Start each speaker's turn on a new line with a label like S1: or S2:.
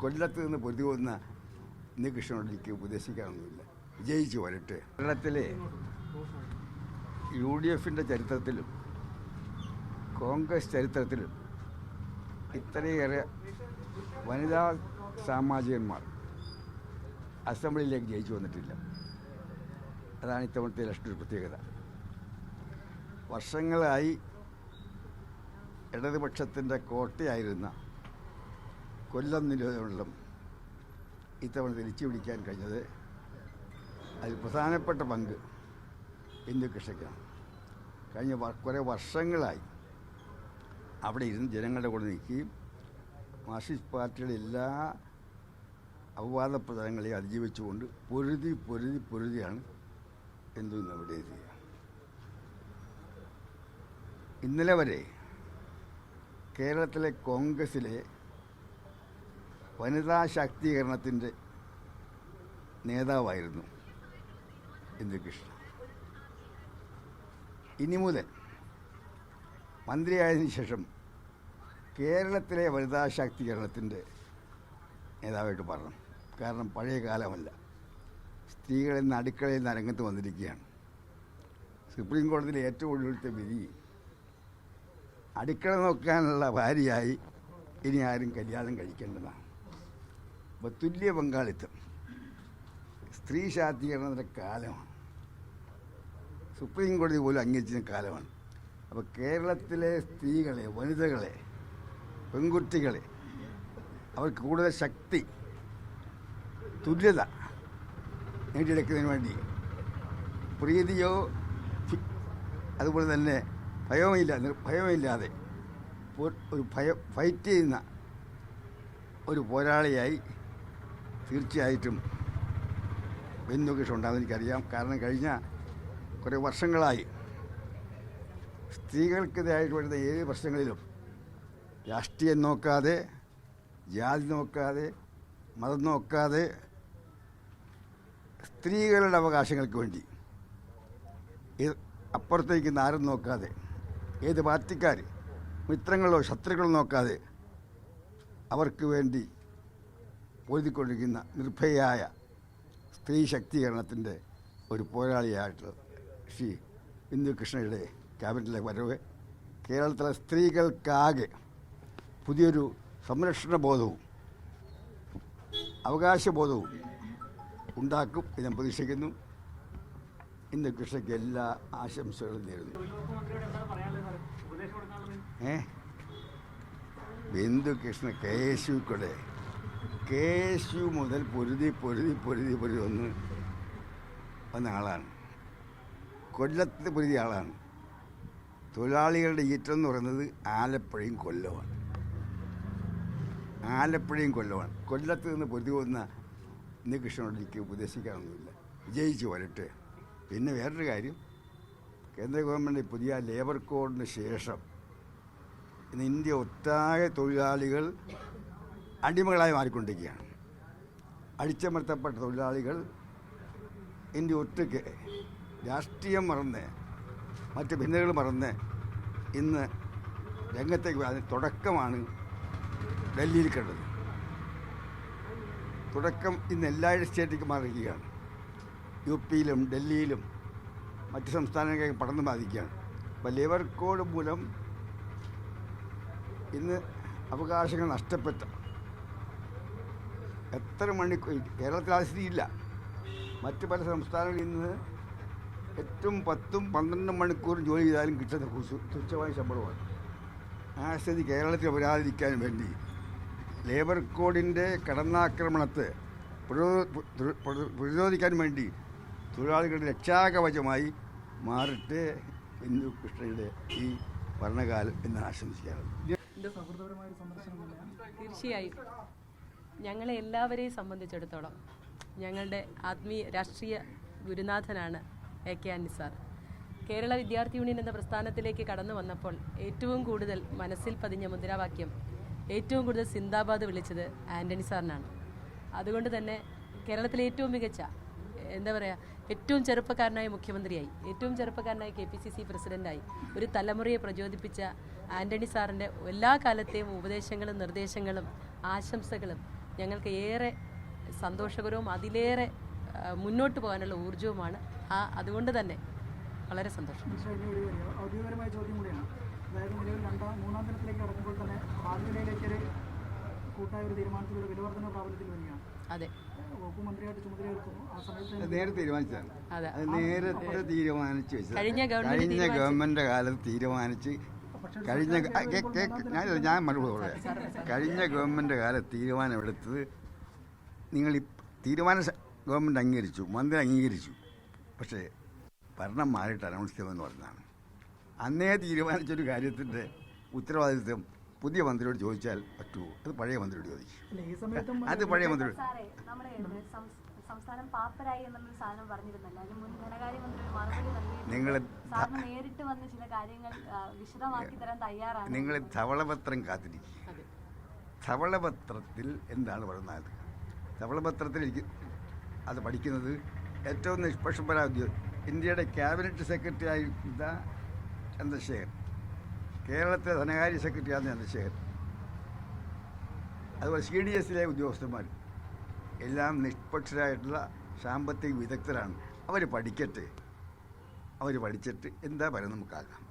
S1: കൊല്ലത്ത് നിന്ന് പൊരുതി പോകുന്ന ഉണ്ണികൃഷ്ണനോട് എനിക്ക് ഉപദേശിക്കാനൊന്നുമില്ല. വിജയിച്ചു വരട്ടെ. കേരളത്തിലെ UDFൻ്റെ ചരിത്രത്തിലും കോൺഗ്രസ് ചരിത്രത്തിലും ഇത്രയേറെ വനിതാ സാമാജികന്മാർ അസംബ്ലിയിലേക്ക് ജയിച്ചു വന്നിട്ടില്ല. അതാണ് ഇത്തവണത്തെ ഇലക്ഷൻ്റെ പ്രത്യേകത. വർഷങ്ങളായി ഇടതുപക്ഷത്തിൻ്റെ കോട്ടയായിരുന്ന കൊല്ലം നിയോജകമണ്ഡലം ഇത്തവണ തിരിച്ചു പിടിക്കാൻ കഴിഞ്ഞത് അതിൽ പ്രധാനപ്പെട്ട പങ്ക് ഉണ്ണികൃഷ്ണയ്ക്കാണ്. കഴിഞ്ഞ കുറേ വർഷങ്ങളായി അവിടെ ഇരുന്ന് ജനങ്ങളുടെ കൂടെ നിൽക്കുകയും മാർക്സിസ്റ്റ് പാർട്ടിയുടെ എല്ലാ അപവാദ പ്രചാരങ്ങളെയും അതിജീവിച്ചുകൊണ്ട് പൊരുതിയാണ് ഇന്ന് അവിടെ എത്തിയത്. ഇന്നലെ വരെ കേരളത്തിലെ കോൺഗ്രസിലെ വനിതാ ശാക്തീകരണത്തിൻ്റെ നേതാവായിരുന്നു ഉണ്ണികൃഷ്ണൻ. ഇനി മുതൽ മന്ത്രിയായതിനു ശേഷം കേരളത്തിലെ വനിതാ ശാക്തീകരണത്തിൻ്റെ നേതാവായിട്ട് പറഞ്ഞു. കാരണം പഴയ കാലമല്ല, സ്ത്രീകൾ ഇന്ന് അടുക്കളയിൽ നിന്ന് രംഗത്ത് വന്നിരിക്കുകയാണ്. സുപ്രീം കോടതിയിലെ ഏറ്റവും ഒടുവിലത്തെ വിധി അടുക്കള നോക്കാനുള്ള ഭാര്യയായി ഇനി ആരും കല്യാണം കഴിക്കേണ്ടതാണ്. അപ്പോൾ തുല്യ പങ്കാളിത്തം, സ്ത്രീ ശാക്തീകരണത്തിൻ്റെ കാലമാണ്. സുപ്രീം കോടതി പോലും അംഗീകരിച്ച കാലമാണ്. അപ്പോൾ കേരളത്തിലെ സ്ത്രീകളെ, വനിതകളെ, പെൺകുട്ടികളെ അവർക്ക് കൂടുതൽ ശക്തി, തുല്യത നേടിയെടുക്കുന്നതിന് വേണ്ടി പ്രീതിയോ അതുപോലെ തന്നെ ഭയമില്ലാതെ ഒരു ഫൈറ്റ് ചെയ്യുന്ന ഒരു പോരാളിയായി തീർച്ചയായിട്ടും ഉണ്ണികൃഷ്ണൻ ഉണ്ടാകുമെന്ന് എനിക്കറിയാം. കാരണം കഴിഞ്ഞ കുറേ വർഷങ്ങളായി സ്ത്രീകൾക്കെതിരായിട്ട് വരുന്ന ഏത് പ്രശ്നങ്ങളിലും രാഷ്ട്രീയം നോക്കാതെ, ജാതി നോക്കാതെ, മതം നോക്കാതെ സ്ത്രീകളുടെ അവകാശങ്ങൾക്ക് വേണ്ടി അപ്പുറത്തേക്ക് ആരും നോക്കാതെ, ഏത് പാർട്ടിക്കാർ, മിത്രങ്ങളോ ശത്രുക്കളോ നോക്കാതെ അവർക്ക് വേണ്ടി പൊരുതിക്കൊണ്ടിരിക്കുന്ന നിർഭയയായ സ്ത്രീ ശാക്തീകരണത്തിൻ്റെ ഒരു പോരാളിയായിട്ട് ശ്രീ ഉണ്ണികൃഷ്ണയുടെ ക്യാബിനറ്റിലെ വരവ് കേരളത്തിലെ സ്ത്രീകൾക്കാകെ പുതിയൊരു സംരക്ഷണ ബോധവും അവകാശബോധവും ഉണ്ടാക്കും എന്ന് ഞാൻ പ്രതീക്ഷിക്കുന്നു. ഉണ്ണികൃഷ്ണയ്ക്ക് എല്ലാ ആശംസകളും നേരുന്നു. ഉണ്ണികൃഷ്ണൻ KSU മുതൽ പൊരുതി വന്ന ആളാണ്. കൊല്ലത്ത് പൊരുതിയ ആളാണ്. തൊഴിലാളികളുടെ ഈറ്റെന്ന് പറയുന്നത് ആലപ്പുഴയും കൊല്ലമാണ്. കൊല്ലത്ത് നിന്ന് പൊരുതി പോകുന്ന ഉണ്ണികൃഷ്ണനോട് എനിക്ക് ഉപദേശിക്കാനൊന്നുമില്ല. വിജയിച്ചു വരട്ടെ. പിന്നെ വേറൊരു കാര്യം, കേന്ദ്ര ഗവൺമെൻറ് പുതിയ ലേബർ കോഡിന് ശേഷം ഇന്ന് ഇന്ത്യ ഒട്ടാകെ തൊഴിലാളികൾ അടിമകളായി മാറിക്കൊണ്ടിരിക്കുകയാണ്. അടിച്ചമർത്തപ്പെട്ട തൊഴിലാളികൾ ഇന്ത്യ ഒറ്റയ്ക്ക് രാഷ്ട്രീയം മറന്ന്, മറ്റ് ഭിന്നതകൾ മറന്ന് ഇന്ന് രംഗത്തേക്ക് അതിന് തുടക്കമാണ് ഡൽഹിയിൽ കണ്ടത്. തുടക്കം ഇന്ന് എല്ലാ സ്റ്റേറ്റിലേക്ക് മാറിയിരിക്കുകയാണ്. UPയിലും ഡൽഹിയിലും മറ്റ് സംസ്ഥാനങ്ങളിലേക്ക് പടർന്നു ബാധിക്കുകയാണ്. അപ്പോൾ ലേബർ കോഡ് മൂലം ഇന്ന് അവകാശങ്ങൾ നഷ്ടപ്പെട്ട എത്ര കേരളത്തിൽ ആ സ്ഥിതിയില്ല. മറ്റ് പല സംസ്ഥാനങ്ങളിൽ ഇന്ന് 8ഉം 10ഉം 12 മണിക്കൂറും ജോലി ചെയ്താലും കിട്ടുന്ന തുച്ഛമായ ശമ്പളമാണ്. ആ സ്ഥിതി കേരളത്തിൽ വരാതിരിക്കാൻ വേണ്ടി ലേബർ കോഡിൻ്റെ കടന്നാക്രമണത്തെ പ്രതിരോധിക്കാൻ വേണ്ടി തൊഴിലാളികളുടെ രക്ഷാകവചമായി മാറട്ടെ ഉണ്ണികൃഷ്ണയുടെ ഈ ഭരണകാലം എന്ന് ആശംസിക്കാറുണ്ട്.
S2: തീർച്ചയായും ഞങ്ങളെ എല്ലാവരെയും സംബന്ധിച്ചിടത്തോളം ഞങ്ങളുടെ ആത്മീയ രാഷ്ട്രീയ ഗുരുനാഥനാണ് AK ആന്റണി സാർ. കേരള വിദ്യാർത്ഥി യൂണിയൻ എന്ന പ്രസ്ഥാനത്തിലേക്ക് കടന്നു വന്നപ്പോൾ ഏറ്റവും കൂടുതൽ മനസ്സിൽ പതിഞ്ഞ മുദ്രാവാക്യം, ഏറ്റവും കൂടുതൽ സിന്ദാബാദ് വിളിച്ചത് ആന്റണി സാറിനാണ്. അതുകൊണ്ട് തന്നെ കേരളത്തിലെ ഏറ്റവും മികച്ച, എന്താ പറയുക, ഏറ്റവും ചെറുപ്പക്കാരനായ മുഖ്യമന്ത്രിയായി, ഏറ്റവും ചെറുപ്പക്കാരനായ KPCC പ്രസിഡൻ്റായി ഒരു തലമുറയെ പ്രചോദിപ്പിച്ച ആന്റണി സാറിൻ്റെ എല്ലാ കാലത്തെയും ഉപദേശങ്ങളും നിർദ്ദേശങ്ങളും ആശംസകളും ഞങ്ങൾക്ക് ഏറെ സന്തോഷകരവും അതിലേറെ മുന്നോട്ട് പോകാനുള്ള ഊർജ്ജവുമാണ്. അതുകൊണ്ട് തന്നെ വളരെ സന്തോഷം.
S3: ഔദ്യോഗികമായ ചോദ്യം കൂടിയാണ്. അതായത് നിലവിൽ മൂന്നാം ദിനത്തിലേക്ക് കടക്കുമ്പോൾ തന്നെ ഭാവിയിലേക്കൊരു കൂട്ടായ ഒരു തീരുമാനത്തിലൂടെ വിലവർദ്ധന പ്രാബല്യത്തിൽ വരികയാണ്.
S2: അതെ,
S3: വകുപ്പ് മന്ത്രിയായിട്ട് ചുമതലയേൽക്കുന്നു. ആ സമയത്ത്
S1: നേരത്തെ തീരുമാനിച്ചതാണ്. അത് നേരത്തെ തീരുമാനിച്ച് വെച്ചത്. കഴിഞ്ഞ ഗവൺമെൻറ് കാലത്ത് തീരുമാനിച്ച് ഞാൻ മറുപടി പറയാം. കഴിഞ്ഞ ഗവൺമെൻറ് കാലത്ത് തീരുമാനമെടുത്തത് നിങ്ങൾ തീരുമാനം ഗവൺമെൻറ് അംഗീകരിച്ചു, മന്ത്രി അംഗീകരിച്ചു. പക്ഷേ ഭരണം മാറിയിട്ട് അനൗൺസ് ചെയ്യുമെന്ന് പറഞ്ഞതാണ്. അന്നേ തീരുമാനിച്ചൊരു കാര്യത്തിൻ്റെ ഉത്തരവാദിത്വം പുതിയ മന്ത്രിയോട് ചോദിച്ചാൽ പറ്റുമോ? അത് പഴയ മന്ത്രിയോട് ചോദിക്കും. അത് പഴയ മന്ത്രിയോട്.
S4: സംസ്ഥാനം പാപ്പരായി എന്നൊരു സാധനം പറഞ്ഞിരുന്നല്ലോ. അതിന് മുൻ ധനകാര്യമന്ത്രി മറുപടി
S1: നിങ്ങൾ
S4: നേരിട്ട് വന്ന് ചില കാര്യങ്ങൾ വിശദമാക്കി തരാൻ തയ്യാറാണ്.
S1: നിങ്ങൾ ധവളപത്രം കാത്തിരിക്കും. ധവളപത്രത്തിൽ എന്താണ് പറയുന്നത്? ധവളപത്രത്തിൽ അത് പഠിക്കുന്നത് ഏറ്റവും നിഷ്പക്ഷപര ഇന്ത്യയുടെ ക്യാബിനറ്റ് സെക്രട്ടറി ആയിരുന്ന ചന്ദ്രശേഖർ, കേരളത്തിലെ ധനകാര്യ സെക്രട്ടറിയാണ് ചന്ദ്രശേഖർ, അതുപോലെ CDSലെ ഉദ്യോഗസ്ഥന്മാർ എല്ലാം നിഷ്പക്ഷരായിട്ടുള്ള സാമ്പത്തിക വിദഗ്ധരാണ്. അവർ പഠിച്ചിട്ട് എന്താ പറയുന്നത് നമുക്കാകാം.